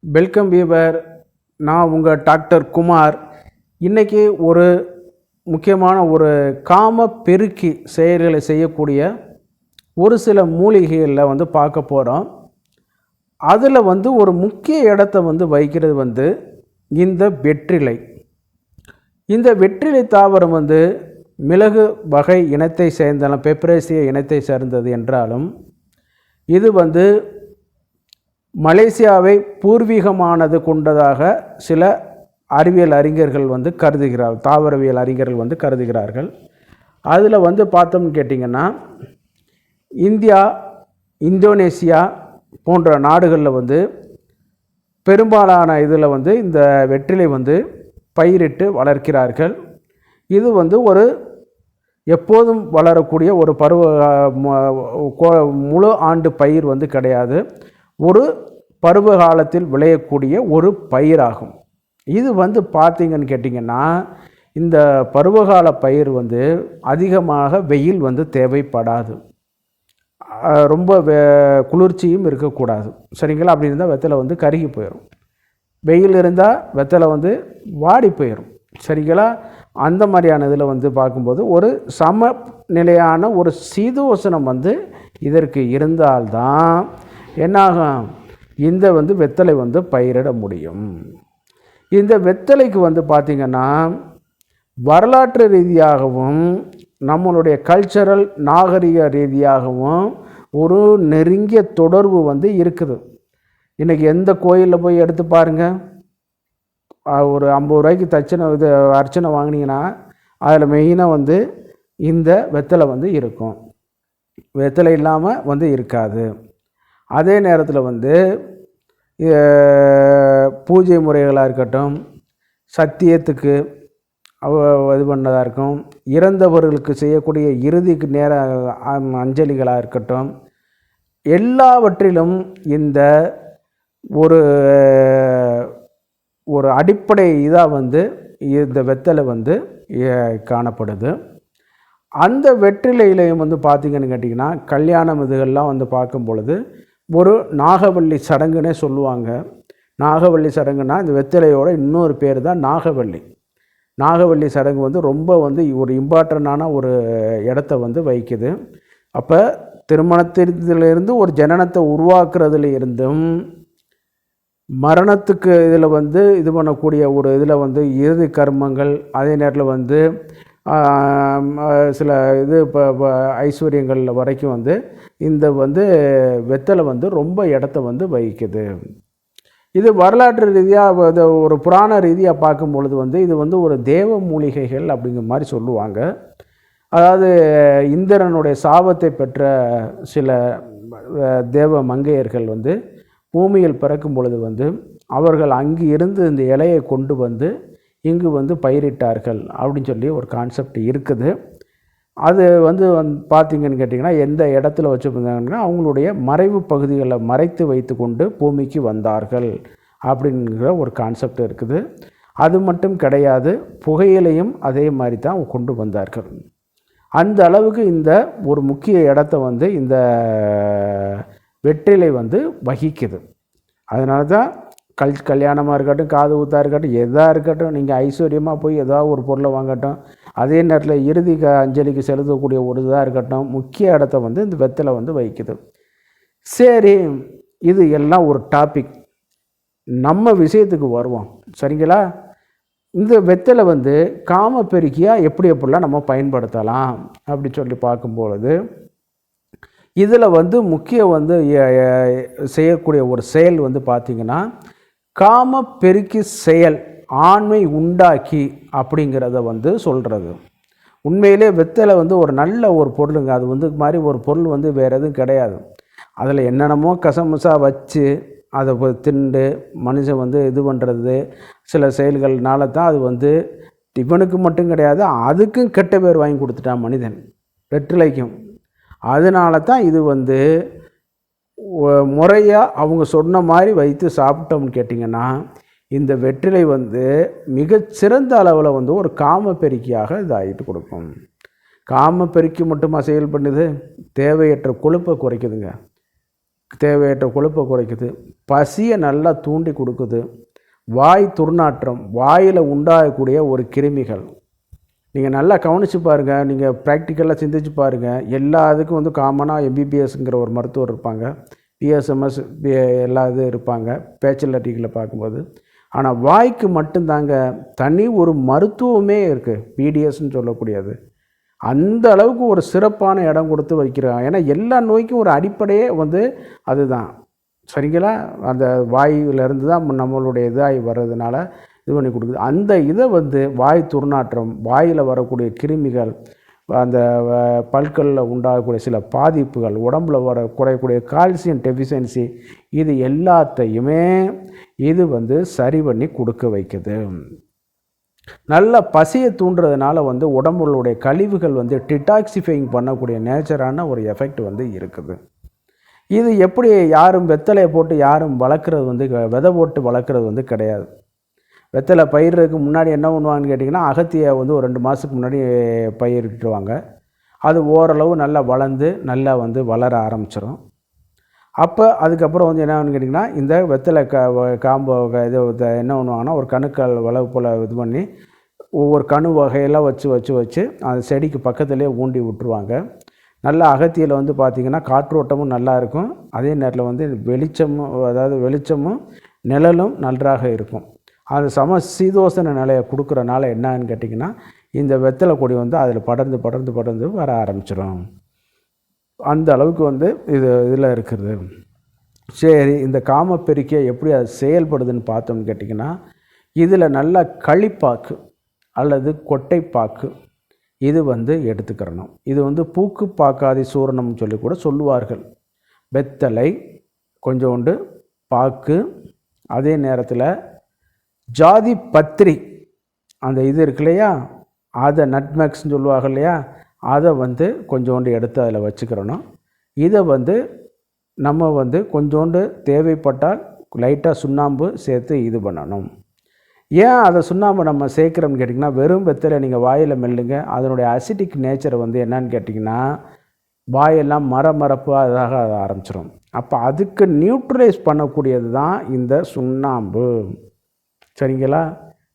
Welcome viewer. நான் உங்கள் doctor Kumar. இன்றைக்கி ஒரு முக்கியமான ஒரு காம பெருக்கி செயல்களை செய்யக்கூடிய ஒரு சில மூலிகைகளில் பார்க்க போகிறோம். அதில் ஒரு முக்கிய இடத்தை வகிக்கிறது இந்த வெற்றிலை. இந்த வெற்றிலை தாவரம் மிளகு வகை இனத்தை சேர்ந்தாலும் பெப்பரேசிய இனத்தை சேர்ந்தது என்றாலும் இது மலேசியாவை பூர்வீகமானது கொண்டதாக சில அறிவியல் அறிஞர்கள் கருதுகிறார்கள், தாவரவியல் அறிஞர்கள் கருதுகிறார்கள். அதில் பார்த்தோம்னு கேட்டிங்கன்னா இந்தியா, இந்தோனேசியா போன்ற நாடுகளில் பெரும்பாலான இதில் இந்த வெற்றிலை பயிரிட்டு வளர்க்கிறார்கள். இது ஒரு எப்போதும் வளரக்கூடிய ஒரு முழு ஆண்டு பயிர் கிடையாது. ஒரு பருவ காலத்தில் விளையக்கூடிய ஒரு பயிராகும். இது பார்த்திங்கன்னு கேட்டிங்கன்னா இந்த பருவகால பயிர் அதிகமாக வெயில் தேவைப்படாது, ரொம்ப குளிர்ச்சியும் இருக்கக்கூடாது. சரிங்களா? அப்படி இருந்தால் வெத்தலை கருகி போயிடும். வெயில் இருந்தால் வெத்தலை வாடி போயிடும். சரிங்களா? அந்த மாதிரியான இதில் பார்க்கும்போது ஒரு சமநிலையான ஒரு சீதோசனம் இதற்கு இருந்தால்தான் என்னாகும், இந்த வெத்தலை பயிரிட முடியும். இந்த வெத்தலைக்கு பார்த்திங்கன்னா வரலாற்று ரீதியாகவும் நம்மளுடைய கல்ச்சரல் நாகரிக ரீதியாகவும் ஒரு நெருங்கிய தொடர்பு இருக்குது. இன்றைக்கி எந்த கோயிலில் போய் எடுத்து பாருங்கள், ஒரு 50 ரூபாய்க்கு அர்ச்சனை வாங்கினீங்கன்னா அதில் மெயினாக இந்த வெத்தலை இருக்கும். வெத்தலை இல்லாமல் இருக்காது. அதே நேரத்தில் பூஜை முறைகளாக இருக்கட்டும், சத்தியத்துக்கு இது பண்ணதாக இருக்கும், இறந்தவர்களுக்கு செய்யக்கூடிய இறுதிக்கு நேர அஞ்சலிகளாக இருக்கட்டும், எல்லாவற்றிலும் இந்த ஒரு அடிப்படை இதாக இந்த வெத்தலை காணப்படுது. அந்த வெற்றிலையிலையும் பார்த்திங்கன்னு கேட்டிங்கன்னா கல்யாணம் இதுகள்லாம் பார்க்கும் பொழுது ஒரு நாகவல்லி சடங்குன்னே சொல்லுவாங்க. நாகவல்லி சடங்குன்னா இந்த வெத்திலையோட இன்னொரு பேர் தான் நாகவல்லி. நாகவல்லி சடங்கு ரொம்ப ஒரு இம்பார்ட்டண்டான ஒரு இடத்த வகிக்குது. அப்போ திருமணத்திலிருந்து ஒரு ஜனனத்தை உருவாக்குறதுல இருந்தும் மரணத்துக்கு இதில் இது பண்ணக்கூடிய ஒரு இதில் இறுதி கர்மங்கள், அதே நேரத்தில் சில இது இப்போ ஐஸ்வர்யங்கள் வரைக்கும் இந்த வெத்தலை ரொம்ப இடத்த வகிக்குது. இது வரலாற்று ரீதியாக ஒரு புராண ரீதியாக பார்க்கும் பொழுது இது ஒரு தேவ மூலிகைகள் அப்படிங்கிற மாதிரி சொல்லுவாங்க. அதாவது இந்திரனுடைய சாபத்தை பெற்ற சில தேவ மங்கையர்கள் பூமியில் பிறக்கும் பொழுது அவர்கள் அங்கு இருந்து இந்த இலையை கொண்டு இங்கு பயிரிட்டார்கள் அப்படின்னு சொல்லி ஒரு கான்செப்ட் இருக்குது. அது பார்த்திங்கன்னு கேட்டிங்கன்னா எந்த இடத்துல வச்சுருந்தாங்கன்னா அவங்களுடைய மறைவு பகுதிகளை மறைத்து வைத்து கொண்டு பூமிக்கு வந்தார்கள் அப்படிங்கிற ஒரு கான்செப்ட் இருக்குது. அது மட்டும் கிடையாது, புகையிலையும் அதே மாதிரி தான் கொண்டு வந்தார்கள். அந்த அளவுக்கு இந்த ஒரு முக்கிய இடத்த இந்த வெற்றிலை வகிக்குது. அதனால தான் கல்யாணமாக இருக்கட்டும், காது ஊத்தாக இருக்கட்டும், எதாக இருக்கட்டும், நீங்கள் ஐஸ்வர்யமாக போய் ஏதாவது ஒரு பொருளை வாங்கட்டும், அதே நேரத்தில் இறுதி அஞ்சலிக்கு செலுத்தக்கூடிய ஒரு இதாக இருக்கட்டும், முக்கிய இடத்த இந்த வெத்தலை வகிக்குது. சரி, இது எல்லாம் ஒரு டாபிக். நம்ம விஷயத்துக்கு வருவோம். சரிங்களா? இந்த வெத்தலை காம பெருக்கியாக எப்படிலாம் நம்ம பயன்படுத்தலாம் அப்படி சொல்லி பார்க்கும்பொழுது இதில் முக்கிய செய்யக்கூடிய ஒரு செயல் பார்த்திங்கன்னா காம பெருக்கி செயல், ஆண்மை உண்டாக்கி அப்படிங்கிறத சொல்கிறது. உண்மையிலே வெத்தலை ஒரு நல்ல ஒரு பொருளுங்க. அது மாதிரி ஒரு பொருள் வேறு எதுவும் கிடையாது. அதில் என்னென்னமோ கசமுசா வச்சு அதை திண்டு மனுஷன் இது பண்ணுறது சில செயல்கள்னால தான் அது இவனுக்கு மட்டும் கிடையாது, அதுக்கும் கெட்ட பேர் வாங்கி கொடுத்துட்டான் மனிதன், வெற்றிலைக்கும். அதனால தான் இது முறையாக அவங்க சொன்ன மாதிரி வைத்து சாப்பிட்டோம்னு கேட்டிங்கன்னா இந்த வெற்றிலை மிகச்சிறந்த அளவில் ஒரு காம பெருக்கியாக இது ஆகிட்டு கொடுக்கும். காம பெருக்கி மட்டுமா செயல் பண்ணுது? தேவையற்ற கொழுப்பை குறைக்குதுங்க. தேவையற்ற கொழுப்பை குறைக்குது, பசியை நல்லா தூண்டி கொடுக்குது, வாய் துர்நாற்றம், வாயில் உண்டாகக்கூடிய ஒரு கிருமிகள். நீங்கள் நல்லா கவனித்து பாருங்கள், நீங்கள் ப்ராக்டிக்கலாக சிந்திச்சு பாருங்கள். எல்லா இதுக்கும் வந்து காமனாக எம்பிபிஎஸ்ங்கிற ஒரு மருத்துவர் இருப்பாங்க, பிஎஸ்எம்எஸ் எல்லா இது இருப்பாங்க பேச்சுலர் டிகிரியில் பார்க்கும்போது. ஆனால் வாய்க்கு மட்டும்தாங்க தனி ஒரு மருத்துவமே இருக்குது, பிடிஎஸ்ன்னு சொல்லக்கூடியது. அந்த அளவுக்கு ஒரு சிறப்பான இடம் கொடுத்து வைக்கிறாங்க. ஏன்னா எல்லா நோய்க்கும் ஒரு அடிப்படையே வந்து அதுதான், சரிங்களா? அந்த வாயிலிருந்து தான் நம்மளுடைய இதாகி வர்றதுனால இது பண்ணி கொடுக்குது. அந்த இதை வந்து வாய் துர்நாற்றம், வாயில் வரக்கூடிய கிருமிகள், அந்த பற்களில் உண்டாகக்கூடிய சில பாதிப்புகள், உடம்பில் குறையக்கூடிய கால்சியம் டெஃபிஷியன்சி, இது எல்லாத்தையுமே இது வந்து சரி பண்ணி கொடுக்க வைக்குது. நல்ல பசியை தூண்டுறதுனால வந்து உடம்புடைய கழிவுகள் வந்து டிடாக்சிஃபைங் பண்ணக்கூடிய நேச்சரான ஒரு எஃபெக்ட் வந்து இருக்குது. இது எப்படி யாரும் வெத்தலையை போட்டு யாரும் வளர்க்குறது வந்து விதை போட்டு வளர்க்குறது வந்து கிடையாது. வெத்தலை பயிருக்கு முன்னாடி என்ன பண்ணுவாங்கன்னு கேட்டிங்கன்னா, அகத்தியை வந்து ஒரு 2 மாதத்துக்கு முன்னாடி பயிரிட்டுருவாங்க. அது ஓரளவு நல்லா வளர்ந்து நல்லா வந்து வளர ஆரம்பிச்சிடும். அப்போ அதுக்கப்புறம் வந்து என்ன கேட்டிங்கன்னா, இந்த வெத்தலை காம்பு இது என்ன பண்ணுவாங்கன்னா, ஒரு கணுக்கள் வளவு போல் இது பண்ணி ஒவ்வொரு கணு வகையெல்லாம் வச்சு அந்த செடிக்கு பக்கத்துலேயே ஊண்டி விட்டுருவாங்க. நல்லா அகத்தியில் வந்து பார்த்திங்கன்னா காற்றோட்டமும் நல்லா இருக்கும், அதே நேரத்தில் வந்து வெளிச்சமும் நிழலும் நன்றாக இருக்கும். அது சீதோசன நிலையை கொடுக்குறனால என்னன்னு கேட்டிங்கன்னா, இந்த வெத்தலை கொடி வந்து அதில் படர்ந்து வர ஆரம்பிச்சிடும். அந்த அளவுக்கு வந்து இதில் இருக்குது. சரி, இந்த காமப்பெருக்கியை எப்படி அது செயல்படுதுன்னு பார்த்தோம்னு கேட்டிங்கன்னா, இதில் நல்ல களிப்பாக்கு அல்லது கொட்டைப்பாக்கு இது வந்து எடுத்துக்கிறணும். இது வந்து பூக்கு பாக்காதி சூரணம்னு சொல்லி கூட சொல்லுவார்கள். வெத்தலை கொஞ்சோண்டு, பாக்கு, அதே நேரத்தில் ஜாதி பத்திரி அந்த இது இருக்கு இல்லையா, அதை நட்மெக்ஸ்ன்னு சொல்லுவாங்க இல்லையா, அதை வந்து கொஞ்சோண்டு எடுத்து அதில் வச்சுக்கிறணும். இதை வந்து நம்ம வந்து கொஞ்சோண்டு தேவைப்பட்டால் லைட்டாக சுண்ணாம்பு சேர்த்து இது பண்ணணும். ஏன் அதை சுண்ணாம்பு நம்ம சேர்க்குறோம்னு கேட்டிங்கன்னா, வெறும் வெத்தலை நீங்கள் வாயில் மெல்லுங்க, அதனுடைய அசிட்டிக் நேச்சரை வந்து என்னன்னு கேட்டிங்கன்னா, வாயெல்லாம் மரப்பு அதாக ஆரம்பிச்சிடும். அப்போ அதுக்கு நியூட்ரலைஸ் பண்ணக்கூடியது தான் இந்த சுண்ணாம்பு, சரிங்களா?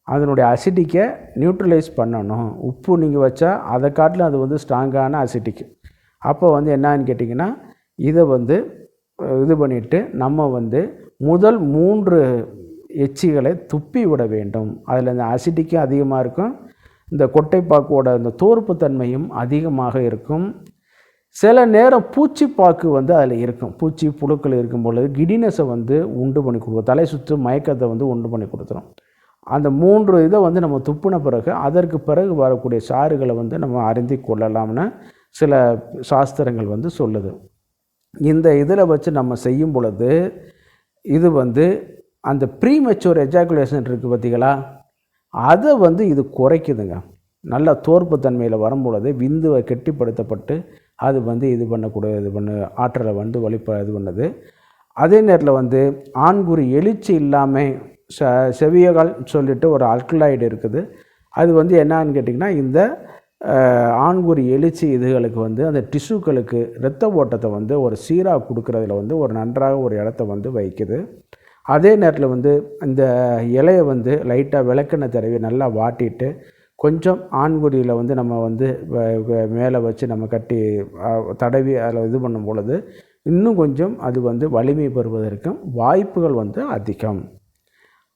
அதனுடைய அசிட்டிக்கை நியூட்ரலைஸ் பண்ணணும். உப்பு நீங்கள் வச்சா அதை காட்டிலும் அது வந்து ஸ்ட்ராங்கான அசிட்டிக்கு. அப்போ வந்து என்னன்னு கேட்டிங்கன்னா, இதை வந்து இது பண்ணிவிட்டு நம்ம வந்து முதல் 3 எச்சிகளை துப்பி விட வேண்டும். அதில் இந்த அசிட்டிக்கும் அதிகமாக இருக்கும், இந்த கொட்டைப்பாக்கோட இந்த தோற்புத்தன்மையும் அதிகமாக இருக்கும். சில நேரம் பூச்சிப்பாக்கு வந்து அதில் இருக்கும், பூச்சி புழுக்கள் இருக்கும் பொழுது கிடினஸை வந்து உண்டு பண்ணி கொடுக்கும், தலை சுற்று மயக்கத்தை வந்து உண்டு பண்ணி கொடுத்துரும். அந்த 3 இதை வந்து நம்ம துப்புன பிறகு அதற்கு பிறகு வரக்கூடிய சாறுகளை வந்து நம்ம அருந்தி கொள்ளலாம்னு சில சாஸ்திரங்கள் வந்து சொல்லுது. இந்த இதில் வச்சு நம்ம செய்யும் பொழுது இது வந்து அந்த ப்ரீமெச்சூர் எஜாகுலேஷன் இருக்குது பார்த்தீங்களா, அதை வந்து இது குறைக்குதுங்க. நல்ல தோற்புத்தன்மையில் வரும்பொழுது விந்துவை கெட்டிப்படுத்தப்பட்டு அது வந்து இது ஆற்றலை வந்து இது பண்ணுது. அதே நேரத்தில் வந்து ஆண்குறி எழுச்சி இல்லாமல் செவியகால் சொல்லிட்டு ஒரு ஆல்கலாய்டு இருக்குது. அது வந்து என்னன்னு கேட்டிங்கன்னா, இந்த ஆண்குறி எழுச்சி இதுகளுக்கு வந்து அந்த டிஷ்யூக்களுக்கு இரத்த ஓட்டத்தை வந்து ஒரு சீராக கொடுக்குறதுல வந்து ஒரு நன்றாக ஒரு இடத்த வந்து வைக்குது. அதே நேரத்தில் வந்து இந்த இலையை வந்து லைட்டாக விளக்கெண்ணெய் தடவி நல்லா வாட்டிட்டு கொஞ்சம் ஆண்குறியில் வந்து நம்ம வந்து மேலே வச்சு நம்ம கட்டி தடவி அதில் இது பண்ணும் பொழுது இன்னும் கொஞ்சம் அது வந்து வலிமை பெறுவதற்கும் வாய்ப்புகள் வந்து அதிகம்.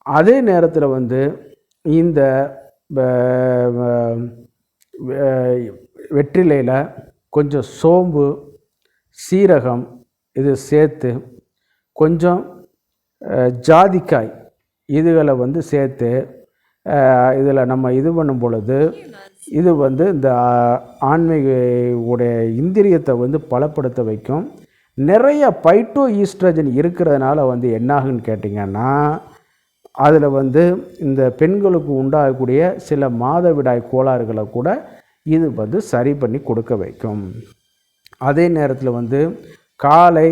அதே நேரத்தில் வந்து இந்த வெற்றிலையில் கொஞ்சம் சோம்பு, சீரகம் இது சேர்த்து கொஞ்சம் ஜாதிக்காய் இதுகளை வந்து சேர்த்து இதில் நம்ம இது பண்ணும் பொழுது இது வந்து இந்த ஆண்மைய உடைய இந்திரியத்தை வந்து பலப்படுத்த வைக்கும். நிறைய பைட்டோ ஈஸ்ட்ரஜன் இருக்கிறதுனால வந்து என்னாகுன்னு கேட்டிங்கன்னா, அதில் வந்து இந்த பெண்களுக்கு உண்டாகக்கூடிய சில மாதவிடாய் கோளாறுகளை கூட இது வந்து சரி பண்ணி கொடுக்க வைக்கும். அதே நேரத்தில் வந்து காலை,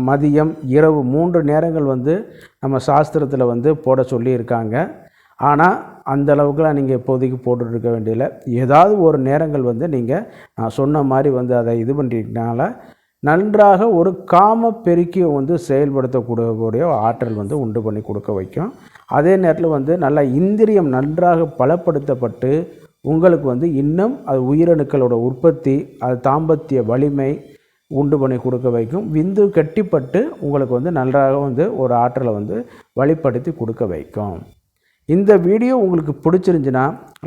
மதியம், இரவு 3 நேரங்கள் வந்து நம்ம சாஸ்திரத்தில் வந்து போட சொல்லியிருக்காங்க. ஆனால் அந்த அளவுக்குலாம் நீங்கள் இப்போதைக்கு போட்டுட்ருக்க வேண்டியதில்லை. ஏதாவது ஒரு நேரங்கள் வந்து நீங்கள் நான் சொன்ன மாதிரி வந்து அதை இது பண்ணுறதுனால நன்றாக ஒரு காம பெருக்கியை வந்து செயல்படுத்தக்கூடிய ஆற்றல் வந்து உண்டு பண்ணி கொடுக்க வைக்கும். அதே நேரத்தில் வந்து நல்லா இந்திரியம் நன்றாக பலப்படுத்தப்பட்டு உங்களுக்கு வந்து இன்னும் அது உயிரணுக்களோட உற்பத்தி, அது தாம்பத்திய வலிமை உண்டு பண்ணி கொடுக்க வைக்கும். விந்து கட்டிப்பட்டு உங்களுக்கு வந்து நன்றாக வந்து ஒரு ஆற்றலை வந்து வழிப்படுத்தி கொடுக்க வைக்கும். இந்த வீடியோ உங்களுக்கு பிடிச்சிருந்துச்சுன்னா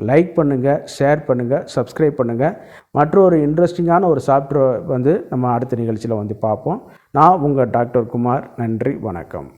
லைக் பண்ணுங்கள், ஷேர் பண்ணுங்கள், சப்ஸ்கிரைப் பண்ணுங்கள். மற்றொரு இன்ட்ரெஸ்டிங்கான ஒரு சாஃப்ட்வேர் வந்து நம்ம அடுத்த நிகழ்ச்சியில் வந்து பார்ப்போம். நான் உங்கள் டாக்டர் குமார். நன்றி, வணக்கம்.